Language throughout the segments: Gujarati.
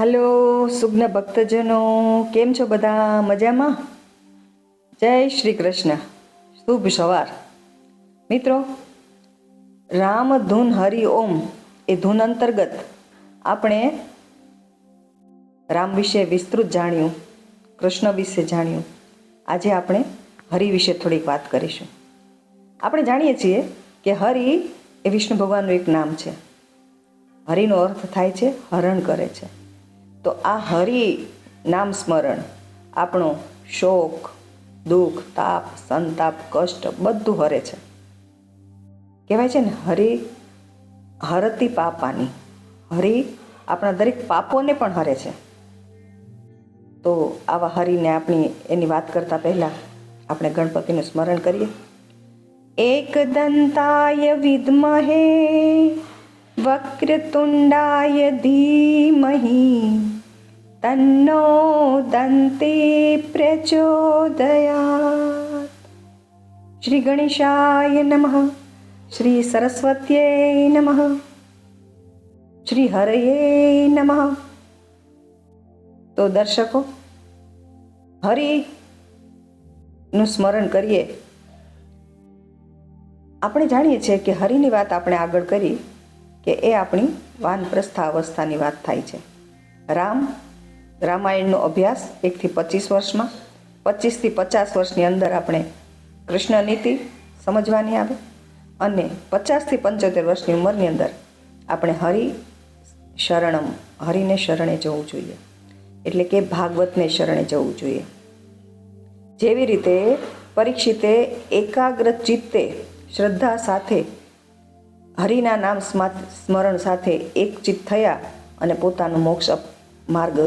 હલો સુજ્ઞ ભક્તજનો, કેમ છો બધા? મજામાં? જય શ્રી કૃષ્ણ. શુભ સવાર મિત્રો. રામ ધૂન હરિ ઓમ એ ધૂન અંતર્ગત આપણે રામ વિશે વિસ્તૃત જાણ્યું, કૃષ્ણ વિશે જાણ્યું. આજે આપણે હરિ વિશે થોડીક વાત કરીશું. આપણે જાણીએ છીએ કે હરિ એ વિષ્ણુ ભગવાનનું એક નામ છે. હરિનો અર્થ થાય છે હરણ કરે છે. તો આ હરિ નામ સ્મરણ આપણો શોક, દુઃખ, તાપ, સંતાપ, કષ્ટ બધું હરે છે. કહેવાય છે ને, હરિ હરતી પાપાની. હરિ આપણા દરેક પાપોને પણ હરે છે. તો આવા હરિને એની વાત કરતા પહેલા આપણે ગણપતિનું સ્મરણ કરીએ. एकदन्ताय विद्महे वक्रतुण्डाय धीमहि तन्नो दन्ते प्रचोदयात्. श्री गणेशाय नमः, श्री सरस्वत्यै नमः, श्री हरये नमः. તો દર્શકો, હરિનું સ્મરણ કરીએ. આપણે જાણીએ છીએ કે હરિની વાત આપણે આગળ કરી કે એ આપણી વાનપ્રસ્થા અવસ્થાની વાત થાય છે. રામાયણનો અભ્યાસ 1 થી 25 વર્ષમાં, 25 થી 50 વર્ષની અંદર આપણે કૃષ્ણ નીતિ સમજવાની આવે, અને 50 થી 75 વર્ષની ઉંમરની અંદર આપણે હરિને શરણે જવું જોઈએ, એટલે કે ભાગવતને શરણે જવું જોઈએ. જેવી રીતે પરીક્ષિતે એકાગ્ર ચિત્તે શ્રદ્ધા સાથે હરિના નામ સ્મરણ સાથે એક ચિત્ત થયા અને પોતાનો મોક્ષ માર્ગ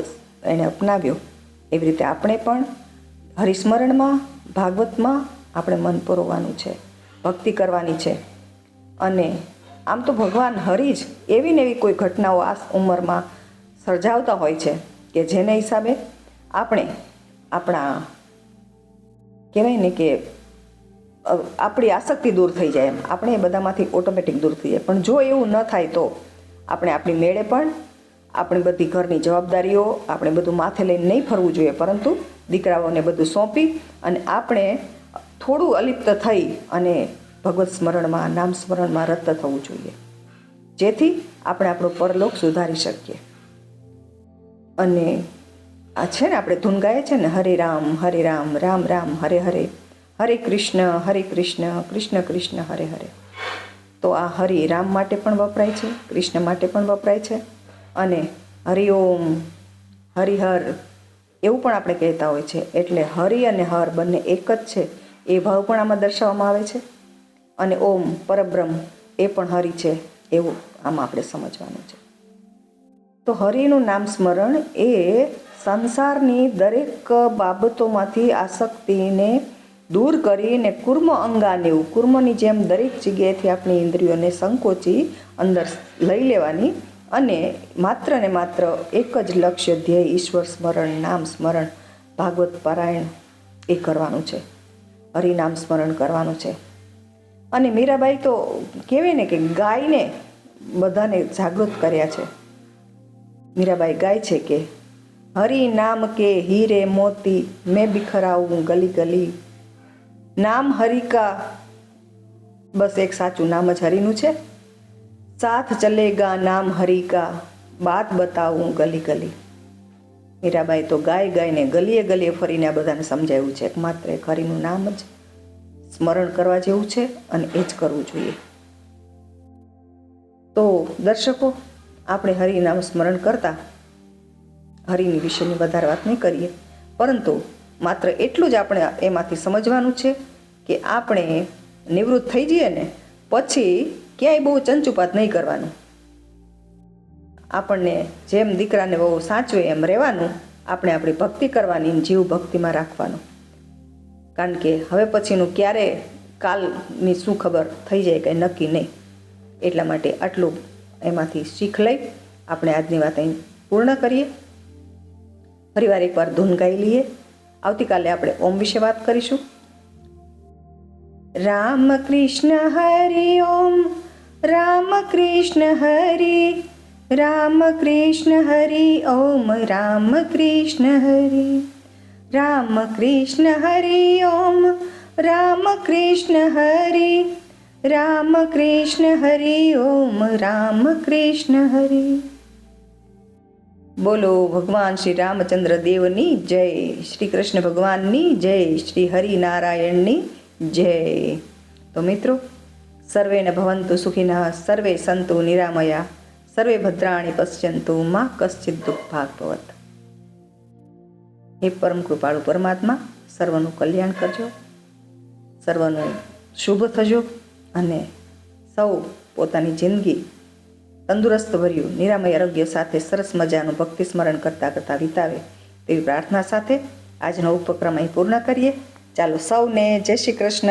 એને અપનાવ્યો, એવી રીતે આપણે પણ હરિસ્મરણમાં, ભાગવતમાં આપણે મન પુરવવાનું છે, ભક્તિ કરવાની છે. અને આમ તો ભગવાન હરિ જ એવી ને એવી કોઈ ઘટનાઓ આ ઉંમરમાં સર્જાવતા હોય છે કે જેને હિસાબે આપણે આપણા કહેવાય ને કે આપણી આસક્તિ દૂર થઈ જાય, એમ આપણે એ બધામાંથી ઓટોમેટિક દૂર થઈ જાય. પણ જો એવું ન થાય તો આપણે આપણી મેળે પણ આપણી બધી ઘરની જવાબદારીઓ આપણે બધું માથે લઈને નહીં ફરવું જોઈએ, પરંતુ દીકરાઓને બધું સોંપી અને આપણે થોડું અલિપ્ત થઈ અને ભગવત સ્મરણમાં, નામ સ્મરણમાં રત થવું જોઈએ, જેથી આપણે આપણો પરલોક સુધારી શકીએ. અને આ છે ને, આપણે ધૂન ગાઈએ છે ને, હરે રામ, રામ રામ, હરે હરે, હરે કૃષ્ણ, કૃષ્ણ કૃષ્ણ, હરે હરે. તો આ હરિ રામ માટે પણ વપરાય છે, કૃષ્ણ માટે પણ વપરાય છે. અને હરિઓમ, હરિહર એવું પણ આપણે કહેતા હોય છે. એટલે હરિ અને હર બંને એક જ છે એ ભાવ પણ આમાં દર્શાવવામાં આવે છે. અને ઓમ પરબ્રહ્મ એ પણ હરિ છે એવું આમાં આપણે સમજવાનું છે. તો હરિનું નામ સ્મરણ એ સંસારની દરેક બાબતોમાંથી આસક્તિને દૂર કરીને કુર્મ અંગાનેવું, કુર્મની જેમ દરેક જગ્યાએથી આપણી ઇન્દ્રિયોને સંકોચી અંદર લઈ લેવાની, અને માત્ર ને માત્ર એક જ લક્ષ્ય, ધ્યેય, ઈશ્વર સ્મરણ, નામ સ્મરણ, ભાગવત પારાયણ એ કરવાનું છે, હરિનામ સ્મરણ કરવાનું છે. અને મીરાબાઈ તો કહેવાય ને કે ગાયને બધાને જાગૃત કર્યા છે. મીરાબાઈ ગાય છે કે હરિ નામ કે હીરે મોતી મેં બિખરાવું ગલી ગલી. નામ હરિ કા, બસ એક સાચું નામ જ હરિનું છે. સાથ ચલેગા નામ હરિ કા, બાત બતાવું ગલી ગલી. મીરાબાઈ તો ગાયને ગલીએ ગલીએ ફરીને આ બધાને સમજાવ્યું છે કે માત્ર એક હરિનું નામ જ સ્મરણ કરવા જેવું છે અને એ જ કરવું જોઈએ. તો દર્શકો, આપણે હરિનામ સ્મરણ કરતા હરિની વિશેની વધારે વાત નહીં કરીએ, પરંતુ માત્ર એટલું જ આપણે એમાંથી સમજવાનું છે કે આપણે નિવૃત્ત થઈ જઈએ ને પછી ક્યાંય બહુ ચંચુપાત નહીં કરવાનું. આપણને જેમ દીકરાને બહુ સાચવે એમ રહેવાનું, આપણે આપણી ભક્તિ કરવાની, જીવ ભક્તિમાં રાખવાનું. કારણ કે હવે પછીનું ક્યારે કાલની શું ખબર થઈ જાય કંઈ નક્કી નહીં. એટલા માટે આટલું એમાંથી શીખ લઈ આપણે આજની વાત અહીં પૂર્ણ કરીએ. ફરીવાર એકવાર ધૂન ગાઈ લઈએ. આવતીકાલે આપણે ઓમ વિશે વાત કરીશું. રામ કૃષ્ણ હરિ ઓમ, રામ કૃષ્ણ હરિ, રામ કૃષ્ણ હરિ ઓમ રામ કૃષ્ણ હરિ રામ કૃષ્ણ હરિ ઓમ રામ કૃષ્ણ હરિ રામ કૃષ્ણ હરિ ઓમ રામ કૃષ્ણ હરિ. બોલો ભગવાન શ્રી રામચંદ્ર દેવની જય, શ્રી કૃષ્ણ ભગવાનની જય, શ્રી હરિનારાયણની જય. તો મિત્રો, સર્વેને ભવન્તુ સુખિનઃ, સર્વે સંતુ નિરામયા, સર્વે ભદ્રાણિ પશ્યન્તુ મા કશ્ચિદ દુઃખભાગ ભવત. હે પરમ કૃપાળુ પરમાત્મા, સર્વનું કલ્યાણ કરજો, સર્વનું શુભ થજો અને સૌ પોતાની જિંદગી તંદુરસ્ત ભર્યું નિરામય આરોગ્ય સાથે સરસ મજાનું ભક્તિ સ્મરણ કરતાં કરતાં વિતાવે તેવી પ્રાર્થના સાથે આજનો ઉપક્રમ અહીં પૂર્ણ કરીએ. ચાલો સૌને જય શ્રી કૃષ્ણ.